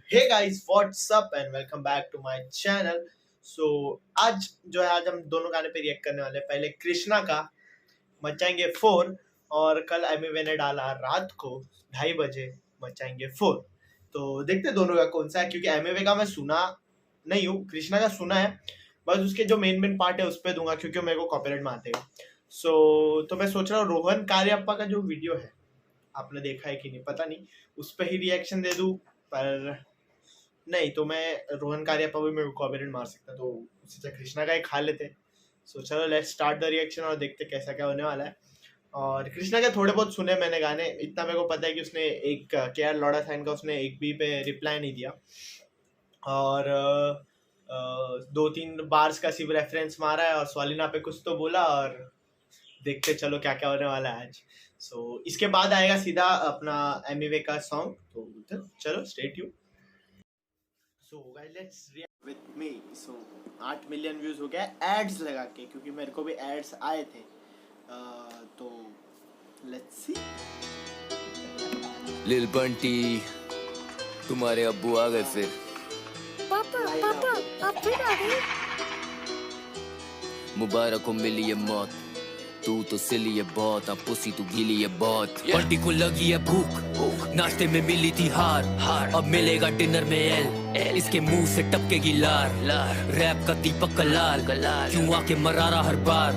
Hey guys what's up and welcome back to my channel. So आज हम दोनों गाने पे रिएक्ट करने वाले हैं। पहले कृष्णा का मचाएंगे फोर, और कल एमिवे ने डाला रात को 2:30 बजे मचाएंगे फोर। तो देखते हैं दोनों का कौन सा है, क्योंकि एमिवे का मैं सुना नहीं हूँ, कृष्णा का सुना है। बस उसके जो मेन मेन पार्ट है उस पर दूंगा, क्योंकि मेरे को कॉपीराइट मारतेगा। तो मैं सोच रहा हूँ रोहन कार्यप्पा का जो वीडियो है, आपने देखा है कि नहीं पता नहीं, उस पर ही रिएक्शन दे दूं। पर नहीं तो मैं रोहन कार्यप्पा भी मेरे को कॉपीराइट मार सकता, तो उसी से कृष्णा का ही खा लेते। सो चलो लेट्स स्टार्ट द रिएक्शन और देखते कैसा क्या होने वाला है। और कृष्णा के थोड़े बहुत सुने मैंने गाने, इतना मेरे को पता है कि उसने एक के आर लौड़ा साइन का उसने एक भी पे रिप्लाई नहीं दिया, और दो तीन बार्स का सिर्फ रेफरेंस मारा है और स्वालिना पे कुछ तो बोला। और देखते चलो क्या क्या होने वाला है आज। इसके बाद आएगा सीधा अपना एमिवे का सॉन्ग, तो चलो stay tune. So guys let's react with me. 8 million views हो गया एड्स लगा के, क्योंकि मेरे को भी एड्स आए थे। तो लेट्स सी। लिल बंटी, तुम्हारे अब्बू आ गए फिर। पापा पापा आप फिर आ गए। मुबारक हो मिली ये मौत, तू तो सिली है बहुत, अब पुसी तू गीली है बहुत। बंटी को लगी है भूख, नाश्ते में मिली थी हार, अब मिलेगा डिनर में एल, इसके मुंह से टपकेगी लार। रैप का दीपक का लाल, क्यों आके मरा रहा हर बार।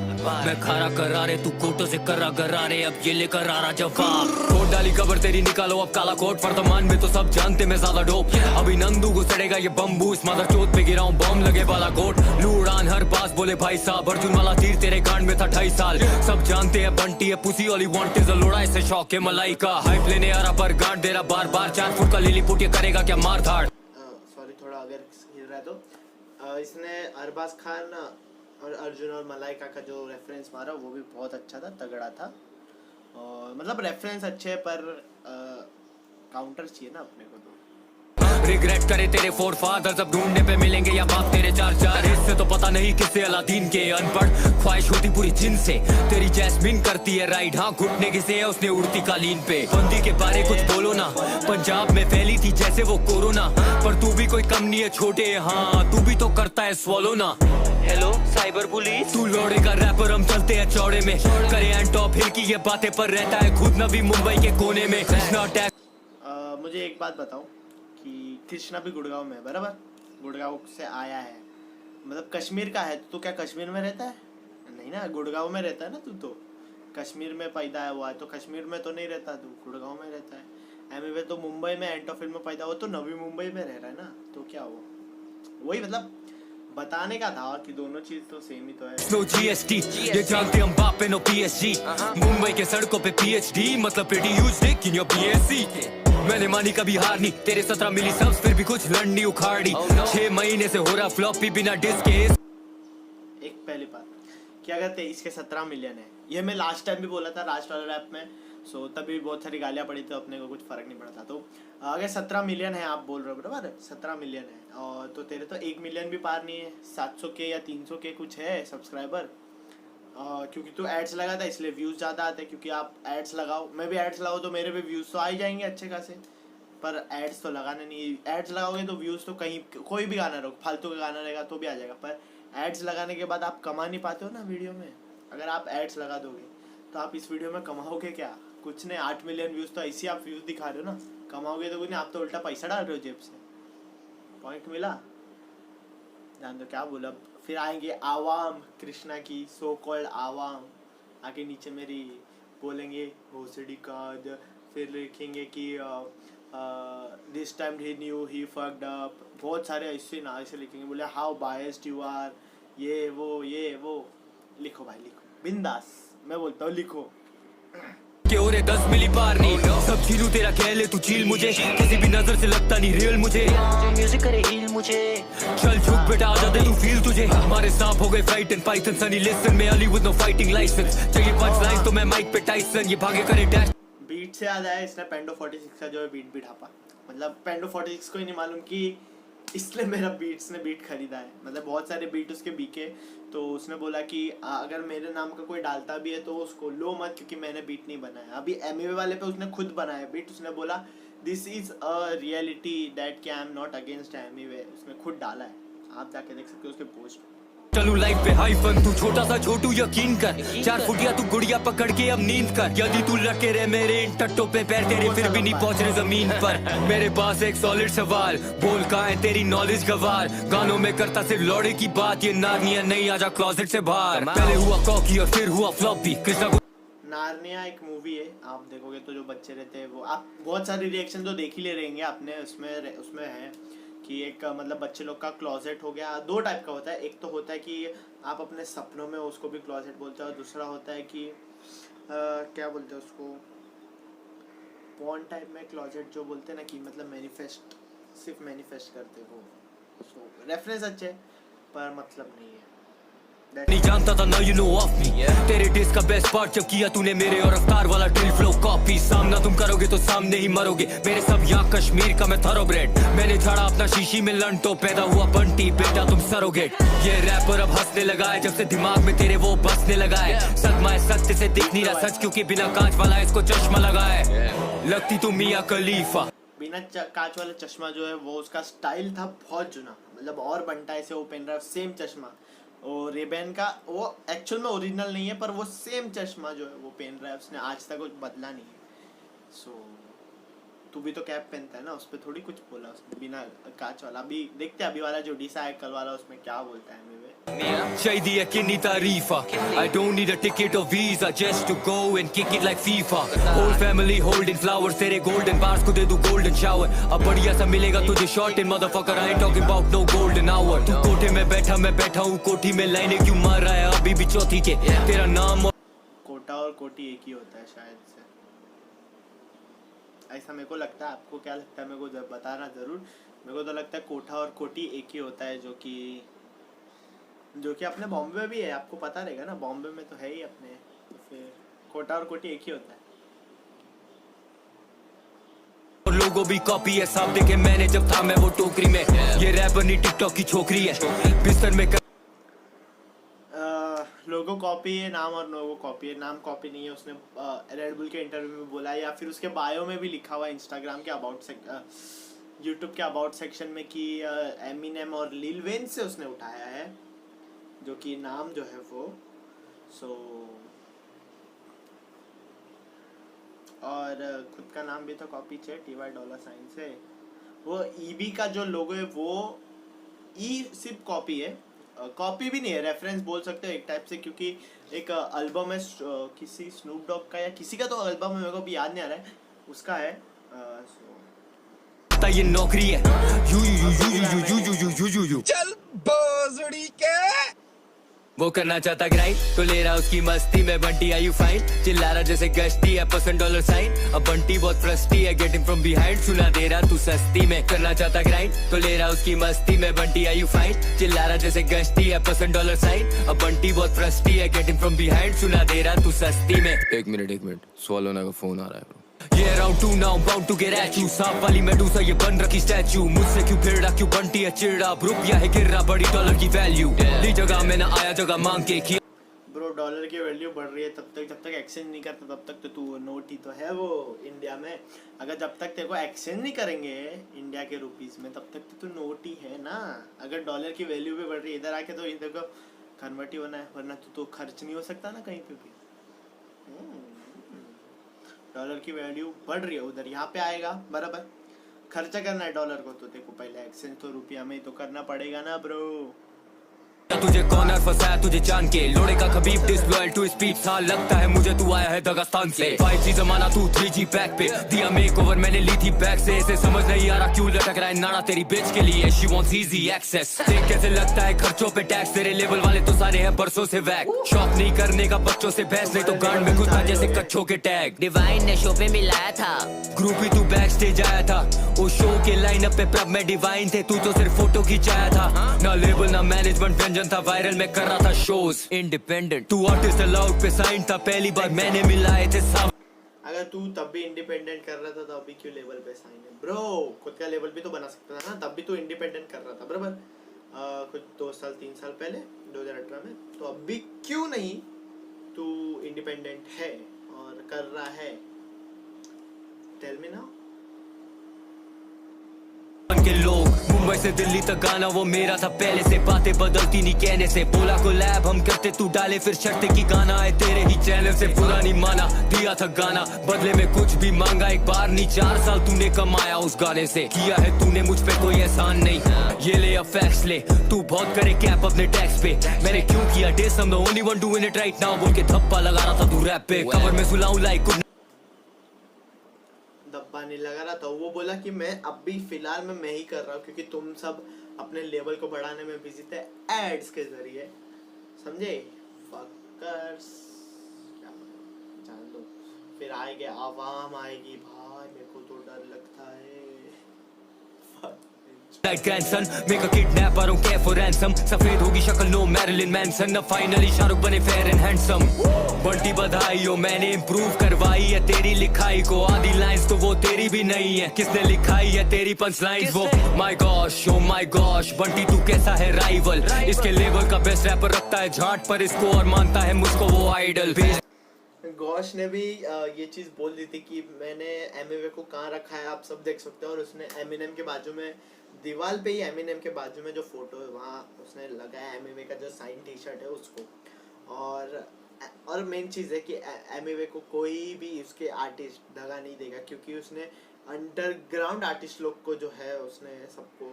मैं खारा करारे तू कोटों से करा गरारे, अब ये लेकर आ रहा जवाब। कोट डाली कबर तेरी निकालो अब काला कोट, वर्तमान में तो सब जानते मैं ज्यादा डोप। अभी नंदू को सड़ेगा ये बम्बू, इस मादर चोट पे गिराऊं बम लगे वाला गोट। लू उड़ान हर बास बोले भाई साहब, अर्जुन वाला तीर तेरे कांड में था 2.5 साल। सब जानते हैं बंटी है pussy, all he want is a लोड़ा, ऐसे शौक है मलाई का। हाइप लेने आ रहा पर गांड दे रहा बार बार, 4 फुट का लिली पुट, ये करेगा क्या मार धाड़। सॉरी थोड़ा अगर हिल रहा है तो इसने अरबाज खान और अर्जुन और मलाइका का जो रेफरेंस मारा वो भी बहुत अच्छा था, तगड़ा था। और मतलब रेफरेंस अच्छे, पर काउंटर चाहिए ना अपने को। तो रिग्रेट करे तेरे फोर फादर, जब ढूंढने पे मिलेंगे या बाप तेरे 4 इससे तो पता नहीं किससे अलादीन के अनपढ़। ख्वाहिश होती पूरी जिन से, तेरी जैस्मिन करती है राइड, हाँ घुटने किसे है उसने उड़ती कालीन पे। बंदी के बारे कुछ बोलो ना, पंजाब में फैली थी जैसे वो कोरोना, पर तू भी कोई कम नहीं है छोटे, हाँ तू भी तो करता है स्वॉलो ना। हेलो साइबर पुलिस, तू लौड़े का रैपर, हम चलते हैं चौड़े में, करे एंड टॉप हिल की ये बातें, पर रहता है खुद न भी मुंबई के कोने में। कृष्णा अटैक। मुझे एक बात बताओ कि कृष्णा भी गुड़गांव में है, बराबर? गुड़गांव से आया है, मतलब कश्मीर का है। तो क्या कश्मीर में रहता है? नहीं ना, गुड़गांव में रहता है ना। तू तो कश्मीर में पैदा हुआ है, तो कश्मीर में तो नहीं रहता, तू गुड़गांव में रहता है। एमिवे तो मुंबई में एंटोफिल में पैदा हुआ, तो नवी मुंबई में रह रहा है ना। तो क्या हुआ, वही मतलब बताने का था कि दोनों चीज तो सेम ही तो है। नो जीएसटी, ये जानते हम बाप नो पीएसजी, मुंबई के सड़कों पे पीएचडी, मतलब pretty huge Dick in your PSC. मैंने मानी कभी हार नहीं, तेरे 17 मिली सब्स फिर भी कुछ लड़नी उखाड़ी। 6 महीने से हो रहा फ्लॉपी बिना डिस्क के। एक पहली बात, क्या कहते हैं, इसके 17 मिलियन है, ये मैं लास्ट टाइम भी बोला था लास्ट वाले रैप में। तभी बहुत सारी गालियाँ पड़ी, तो अपने को कुछ फर्क नहीं पड़ा था। तो अगर 17 मिलियन है आप बोल रहे हो, बराबर 17 मिलियन है, और तो तेरे तो 1 मिलियन भी पार नहीं है, 700 के या 300 के कुछ है सब्सक्राइबर। क्योंकि तू एड्स लगाता है इसलिए व्यूज़ ज़्यादा आते हैं, क्योंकि आप एड्स लगाओ, मैं भी एड्स लगाऊँ तो मेरे भी व्यूज़ तो आ ही जाएंगे अच्छे खासे। पर एड्स तो लगाने नहीं, एड्स लगाओगे तो व्यूज़ तो कहीं कोई भी गाना रहो, फालतू का गाना रहेगा तो भी आ जाएगा, पर एड्स लगाने के बाद आप कमा नहीं पाते हो ना वीडियो में। अगर आप एड्स लगा दोगे तो आप इस वीडियो में कमाओगे क्या? कुछ नहीं, 8 मिलियन व्यूज़ तो ऐसे आप व्यूज़ दिखा रहे हो ना, कमाओगे तो कुछ नहीं, आप तो उल्टा पैसा डाल रहे हो जेब से। पॉइंट मिला? जान दो क्या बोला। फिर आएंगे आवाम, कृष्णा की सो कॉल्ड आवाम, आगे नीचे मेरी बोलेंगे भोसड़ी का, फिर लिखेंगे कि this time he new he fucked up, बहुत सारे ऐसे ना ऐसे लिखेंगे, बोले हाउ बायस्ड यू आर, ये वो लिखो भाई लिखो, बिंदास, मैं बोलता हूँ लिखो। के ओरे 10 मिली पार नहीं, सब छीलू तेरा कह ले तू चील मुझे, किसी भी नजर से लगता नहीं रियल मुझे, म्यूजिक करे हील मुझे। चल झुक बेटा आ जा दे तू फील तुझे। हमारे सांप हो गए fright and python, Sonny Liston में Ali with no fighting licence, चाहिए पंच लाइन तो मैं माइक पे टाइसन, ये भागे करे डैश। बीट से याद आया, इसने पेंडो 46 का जो है बीट भी ढापा, मतलब पेंडो 46 को ही नहीं मालूम कि इसलिए मेरा बीट्स ने बीट खरीदा है, मतलब बहुत सारे बीट उसके बिके, तो उसने बोला कि अगर मेरे नाम का कोई डालता भी है तो उसको लो मत, क्योंकि मैंने बीट नहीं बनाया। अभी एमिवे वाले पे उसने खुद बनाया बीट, उसने बोला this is a reality that कि I am not against Emiway, उसने खुद डाला है, आप जाके देख सकते हो उसके पोस्ट। चलू लाइफ पे हाई फन, तू छोटा सा छोटू यकीन कर, 4 फुटिया तू गुड़िया पकड़ के अब नींद कर, यदि तू लटके रहे मेरे इन टट्टों पे पैर तेरे फिर भी नहीं पहुंच रहे जमीन पर। मेरे पास एक सॉलिड सवाल, बोल कहाँ है तेरी नॉलेज गवार, गानों में करता सिर्फ लौड़े की बात, ये नारनिया नहीं आजा क्लोजेट से बाहर। पहले हुआ कॉकी और फिर हुआ फ्लॉपी। कृष्णा को नार्निया एक मूवी है, आप देखोगे तो जो बच्चे रहते हैं वो, आप बहुत सारे रिएक्शन तो देख ही ले रहेंगे आपने, उसमें है कि एक मतलब बच्चे लोग का क्लोजेट हो गया, 2 टाइप का होता है। एक तो होता है कि आप अपने सपनों में उसको भी क्लोजेट बोलते हैं, और दूसरा होता है कि क्या बोलते हैं उसको, पॉन टाइप में क्लोजेट जो बोलते हैं ना, कि मतलब मैनिफेस्ट, सिर्फ मैनिफेस्ट करते हो। सो रेफरेंस अच्छे पर मतलब नहीं है। नहीं जानता था, now you know of me। तेरे डिस्क का बेस्ट पार्ट जब किया तूने मेरे और रफ्तार वाला ड्रिल फ्लो कॉपी, सामना तुम करोगे तो सामने ही मरोगे, मेरे सब यहाँ कश्मीर का मैं थॉरोब्रेड, मैंने झाड़ा अपना शीशी में लन तो पैदा हुआ बंटी, बेटा तुम सरोगेट। ये रैपर अब हंसने लगा है जब से दिमाग में तेरे वो बसने लगा है, सदमा है सत्य से दिख नहीं रहा सच, क्योंकि बिना कांच वाला इसको चश्मा लगा है, लगती तू मियां खलीफा। बिना कांच वाला चश्मा जो है वो उसका स्टाइल था बहुत जुना, मतलब और बंटाई से वो पहन रहा है सेम चश्मा, और रेबैन का वो एक्चुअल में ओरिजिनल नहीं है, पर वो सेम चश्मा जो है वो पहन रहा है, उसने आज तक कुछ बदला नहीं है। सो तू भी तो कैप पहनता है ना, उस पर थोड़ी कुछ बोला उसने बिना कांच वाला। अभी देखते हैं अभी वाला जो डीसा है कल वाला, उसमें क्या बोलता है मेरे। चाहिए है किन्नी तारीफा, I don't need a ticket or visa just to go and kick it like FIFA। Whole family holding flowers, तेरे golden bars को दे दूं golden shower, अब बढ़िया सा मिलेगा तुझे short in motherfucker, I ain't talking about no golden hour। तू कोठे में बैठा मैं बैठा हूँ कोठी में, लाइनें क्यों मार रहा है अभी भी चौथी के, तेरा नाम और कोटा और कोटी एक ही होता है शायद से, ऐसा मेरे को लगता है। आपको क्या लगता है मेरे को बताना जरूर। मेरे को तो लगता है कोठा और कोटी एक ही होता है, जो कि अपने बॉम्बे में भी है, आपको पता रहेगा ना, बॉम्बे में तो है ही अपने, तो फिर कोटा और कोटी एक ही होता है। लोगों भी कॉपी है, सब देखे मैंने जब था मैं वो टोकरी में, ये रैपर नहीं टिकटॉक की छोकरी है, बिस्तर में लोगो कॉपी है नाम, और लोगो कॉपी है नाम, कॉपी नहीं है। उसने रेड बुल के इंटरव्यू में बोला, या फिर उसके बायो में भी लिखा हुआ है, इंस्टाग्राम के अबाउट यूट्यूब के अबाउट सेक्शन में, कि एमिनेम और लिल वेन से उसने उठाया है, जो कि नाम जो है वो। सो और खुद का नाम भी तो कॉपी है $TY से। वो ईबी का जो लोगो है वो ई सिर्फ कॉपी है, कॉपी भी नहीं है, रेफरेंस बोल सकते हो एक टाइप से, क्योंकि एक एल्बम है किसी स्नूप डॉग का या किसी का तो एल्बम है, मेरे को भी याद नहीं आ रहा है, उसका है। ये नौकरी है you you you you you you you you you you you चल बोजड़ी के वो करना चाहता ग्राइंड तो ले रहा उसकी मस्ती में, बंटी आर यू फाइन, चिल्ला रहा जैसे गश्ती है $% अब बंटी बहुत फ्रस्टी है, गेटिंग फ्रॉम बिहाइंड, सुना दे रहा तू सस्ती में, करना चाहता ग्राइंड तो ले रहा उसकी मस्ती में, बंटी आर यू फाइन, चिल्ला रहा जैसे गश्ती है $% अब बंटी बहुत फ्रस्टी है, गेटिंग फ्रॉम बिहाइंड, सुना दे रहा तू सस्ती में। एक मिनट स्वालोना का फोन आ रहा है। ये round 2 now bound to get at you, सांप वाली मेडूसा ये बन रखी स्टैचू, मुझसे क्यों फिर रहा, क्यों बंटी है चिड़ा, रुपया है गिर रहा, बड़ी डॉलर की वैल्यू, ली जगह में ना आया जगह मांग के किया। ब्रो डॉलर की वैल्यू बढ़ रही है जब तक एक्सचेंज नहीं करता तब तक तो तू नोट ही तो है वो इंडिया में, अगर जब तक तेरे को एक्सचेंज नहीं करेंगे इंडिया के रुपीस में तब तक तो तू नोट ही है ना। अगर डॉलर की वैल्यू भी बढ़ रही है इधर आके तो इधर को कन्वर्ट ही होना है, वरना तो खर्च नहीं हो सकता ना कहीं पे भी। डॉलर की वैल्यू बढ़ रही है उधर, यहाँ पे आएगा बराबर, खर्चा करना है डॉलर को तो देखो पहले एक्सचेंज तो रुपया में तो करना पड़ेगा ना ब्रो। तुझे कॉर्नर फंसाया तुझे जान के, लोड़े का खबीब डिसलॉयल टू स्पीड सा, लगता है मुझे तू आया है दगास्तान से, 5G जमाना तू 3G पैक पे, दिया मेकओवर मैंने ली थी बैग से, इसे समझ नहीं आ रहा क्यों लटक रहा है नाड़ा तेरी बेच के लिए, शी वांट्स इजी एक्सेस, देख कैसे लगता है खर्चों पे टैक्स, तेरे लेवल वाले तो सारे हैं परसों से वैक, शॉप नहीं करने का बच्चों से बहस, नहीं तो गांड में घुसता जैसे कच्छों के टैग, डिवाइन ने शो पे मिलाया था, ग्रुप ही तू बैक स्टेज आया था, वो शो के लाइनअप पे प्रब में डिवाइन थे, तू तो सिर्फ फोटो खिंचाया था, ना लेबल ना मैनेजमेंट व्यंजन था, वायरल में कर रहा था शोज, इंडिपेंडेंट तू आर्टिस्ट अलाउड पे साइन था, पहली बार मैंने मिलाए थे सब। अगर तू तब भी इंडिपेंडेंट कर रहा था तो अभी क्यों लेवल पे साइन है ब्रो, खुद का लेवल भी तो बना सकता था ना, तब भी तू इंडिपेंडेंट कर रहा था बराबर, कुछ 2 साल 3 साल पहले 2018 में, तो अभी क्यों नहीं तू इंडिपेंडेंट है और कर रहा है, टेल मी नाउ। से दिल्ली तक गाना वो मेरा था पहले से, बातें बदलती नहीं कहने से। बोला को लैब हम करते तू डाले फिर शर्त की गाना आए तेरे ही चैनल से। पूरा नहीं माना दिया था गाना, बदले में कुछ भी मांगा एक बार नहीं, 4 साल तूने कमाया उस गाने से। किया है तूने मुझ पे कोई एहसान नहीं, ये ले अब फैक्स ले, तू बहुत करे कैप अपने टैक्स पे। मैंने क्यों किया डेस, I'm the only one doing it right now बोल के धप्पा लगा रहा था तू रैप पे। कवर में सुलाऊं लाइक धब्बा नहीं लगा रहा था, वो बोला कि मैं अब भी फिलहाल में मैं ही कर रहा हूँ क्योंकि तुम सब अपने लेवल को बढ़ाने में बिजी थे एड्स के जरिए, समझे फकर्स। जान दो, फिर आएंगे आवाम आएगी भाई, मेरे को तो डर लगता है। Like grandson, make a kidnap, I don't care for ransom. सफेद होगी शक्ल no Marilyn Manson, अब finally शाहरुख बने fair and handsome। बंटी बधाई हो मैंने improve करवाई है तेरी लिखाई को, आधी lines तो वो तेरी भी नहीं है, किसने लिखाई है तेरी punch lines वो। My gosh, oh my gosh, Bunty तू कैसा है rival, इसके लेवल का best rapper रखता है झाट पर इसको और मानता है मुझको वो idol। गौश ने भी ये चीज़ बोल दी थी कि मैंने एमिवे को कहाँ रखा है आप सब देख सकते हो, और उसने एमिनेम के बाजू में दीवार पे ही एमिनेम के बाजू में जो फोटो है वहाँ उसने लगाया एमिवे का जो साइन टी शर्ट है उसको। और मेन चीज़ है कि एमिवे को कोई भी उसके आर्टिस्ट दगा नहीं देगा क्योंकि उसने अंडरग्राउंड आर्टिस्ट लोग को जो है उसने सबको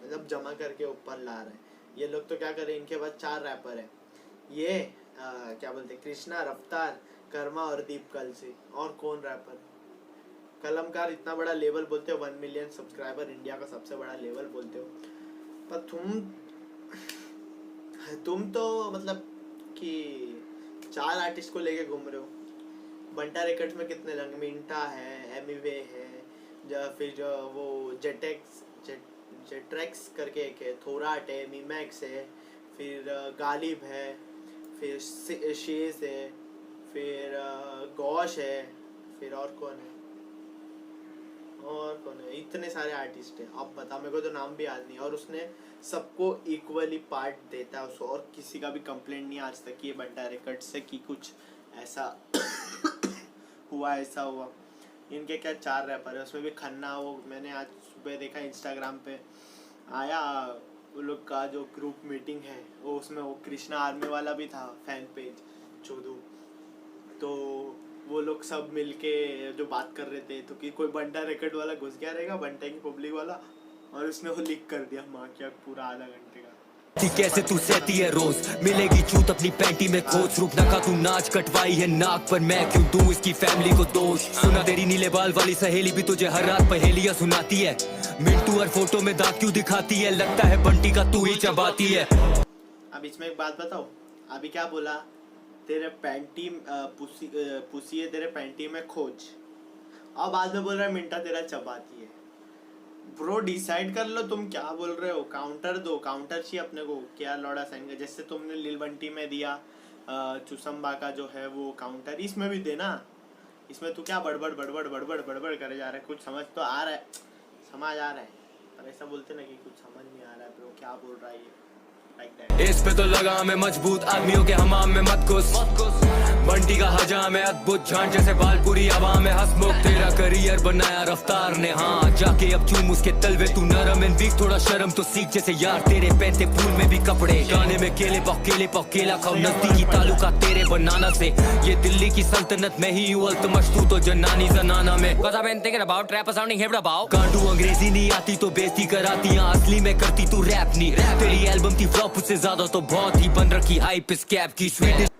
मतलब जमा करके ऊपर ला रहे हैं। ये लोग तो क्या करें, इनके पास 4 रैपर हैं, ये क्या बोलते हैं कृष्णा, रफ्तार, कर्मा और दीप कलसी, और कौन रैपर, कलमकार। इतना बड़ा लेवल बोलते हो, 1 मिलियन सब्सक्राइबर, इंडिया का सबसे बड़ा लेवल बोलते हो, पर तुम तो मतलब कि 4 आर्टिस्ट को लेके घूम रहे हो। बंटा रिकॉर्ड्स में कितने रंग, मिंटा है, एमिवे है, फिर जो वो जेट्रेक्स करके एक है, थोराट है, मीमैक्स है, फिर गालिब है, फिर शेज है, फिर गौश है, फिर और कौन है, इतने सारे आर्टिस्ट हैं। अब बता, मेरे को तो नाम भी याद नहीं। और उसने सबको इक्वली पार्ट देता है उसको, और किसी का भी कंप्लेंट नहीं आज तक ये बंटा रिकॉर्ड से कि कुछ ऐसा हुआ ऐसा हुआ। इनके क्या 4 रैपर है, उसमें भी खन्ना, वो मैंने आज सुबह देखा इंस्टाग्राम पे आया, वो लोग का जो ग्रुप मीटिंग है वो, उसमें वो कृष्णा आर्मी वाला भी था, फैन पेज चोदू, तो वो लोग सब मिलके जो बात कर रहे थे, तो कि कोई बंटा रिकॉर्ड वाला घुस गया रहेगा, बंटा की पब्लिक वाला, और उसने वो लीक कर दिया माँ क्या पूरा आधा घंटे का। कैसे तू सहती है रोज, मिलेगी चूत अपनी पैंटी में खोज, रुक ना का तू नाच कटवाई है नाक पर, मैं क्यों दूं इसकी फैमिली को दोष। सुना तेरी नीले बाल वाली सहेली भी तुझे हर रात पहेलियां सुनाती है, मिंटू हर फोटो में दांत क्यों दिखाती है, लगता है बंटी का तू ही चबाती है। अब इसमें एक बात बताओ, अभी क्या बोला, तेरे पैंटी पुसी है तेरे पैंटी में खोज, अब बाद में बोल रहा है मिंटा तेरा चबाती है। ब्रो डिसाइड कर लो तुम क्या बोल रहे हो, काउंटर दो, काउंटर चाहिए अपने को, क्या लौड़ा साइन का, जैसे तुमने लिल बंटी में दिया चुसम्बा का जो है वो काउंटर, इसमें भी देना। इसमें तू क्या बड़बड़ बड़बड़ बड़बड़ बड़बड़ करे जा रहा है, कुछ समझ तो आ रहा है, समझ आ रहा है, पर ऐसा बोलते ना कि कुछ समझ नहीं आ रहा है ब्रो क्या बोल रहा है ये। इस पे तो लगा मैं मजबूत, आदमियों के हमाम में मत घुस, बंटी का हजाम है अद्भुत, झांझ जैसे बालपुरी आवाम में हंसमुख, तेरा करियर बनाया रफ्तार ने, हाँ जाके अब चूम उसके तलवे, तू नरम एंड वीक, थोड़ा शर्म तो सीख, जैसे यार तेरे पहनते फूल में भी कपड़े, गाने में केले पाव केला खाओ, नजदीकी तालुका तेरे बनाना से, ये दिल्ली की सल्तनत में ही हुआ तमश, तू तो जनानी जनाना में। Cause I've been thinking about rap sounding hip about, गांडू अंग्रेजी नहीं आती तो बेइज्जती कराती, असली में करती तू रैप नहीं, तेरी एल्बम थी फ्लॉप उससे ज्यादा तो बहुत ही बन रखी हाइप इस कैप की स्वीट।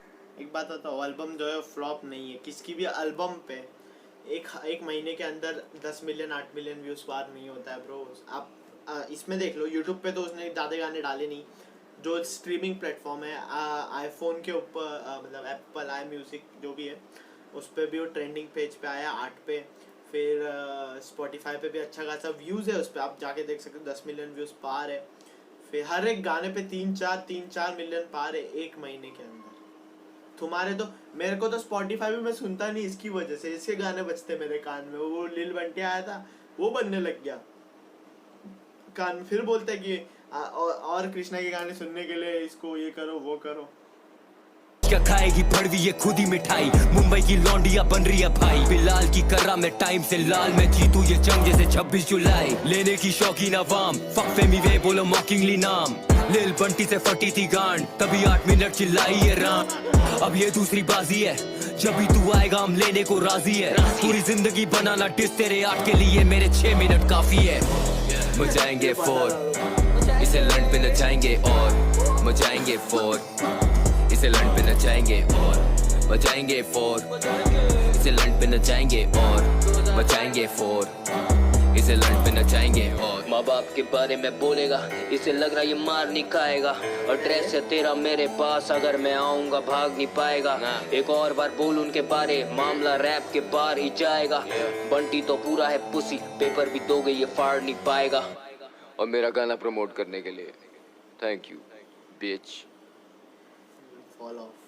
एक बात बताओ, एल्बम जो है फ्लॉप नहीं है, किसकी भी एल्बम पे एक महीने के अंदर 10 मिलियन 8 मिलियन व्यूज बार नहीं होता है ब्रो। आप इसमें देख लो, यूट्यूब पे तो उसने ज़्यादा गाने डाले नहीं, जो स्ट्रीमिंग प्लेटफॉर्म है आईफोन के ऊपर मतलब एप्पल आई म्यूजिक जो भी है उस पर भी वो ट्रेंडिंग पेज पे आया 8 पे, फिर स्पॉटिफाई पे भी अच्छा खासा व्यूज़ है उस पर, आप जाके देख सकते हो 10 मिलियन व्यूज़ पार है, फिर हर एक गाने पे 3-4 मिलियन पार है एक महीने के अंदर। तुम्हारे तो, मेरे को तो स्पॉटिफाई भी मैं सुनता नहीं इसकी वजह से, इसके गाने बजते मेरे कान में, वो लिल बंटी आया था वो बनने लग गया कान, फिर बोलते कि और कृष्णा के गाने सुनने के लिए इसको ये करो वो करो। क्या खाएगी भड़वी ये खुद ही मिठाई, मुंबई की लौंडिया बन रही है भाई, बिलाल की कर्रा में टाइम से लाल, मैं जीतू ये जंग जैसे 26 जुलाई, लेने की शौकीन अवाम, फक फेमी वे बोलो मॉकिंगली नाम, लिल बंटी से फटी थी गांड, तभी 8 मिनट चिल्लाई ये राम, अब ये दूसरी बाजी है, जब भी तू आएगा हम लेने को राजी है, पूरी जिंदगी बनाना डिस तेरे 8 के लिए मेरे 6 मिनट काफी है, मचाएंगे 4, इसे लंड पे नचाएंगे और मचाएंगे 4, इसे लंड पे नचाएंगे और मचाएंगे 4, इसे लंड पे नचाएंगे और मचाएंगे 4, इसे लंड पे नचाएंगे और माँ बाप के बारे में बोलेगा, इसे लग रहा ये मार नहीं खाएगा, एड्रेस है तेरा मेरे पास, अगर मैं आऊंगा भाग नहीं पाएगा, एक और बार बोल उनके बारे, मामला रैप के बाहर ही जाएगा, बंटी तो पूरा है पुसी, पेपर भी दोगे ये फाड़ नहीं पाएगा, और मेरा गाना प्रमोट करने के लिए thank you beach. Fall off.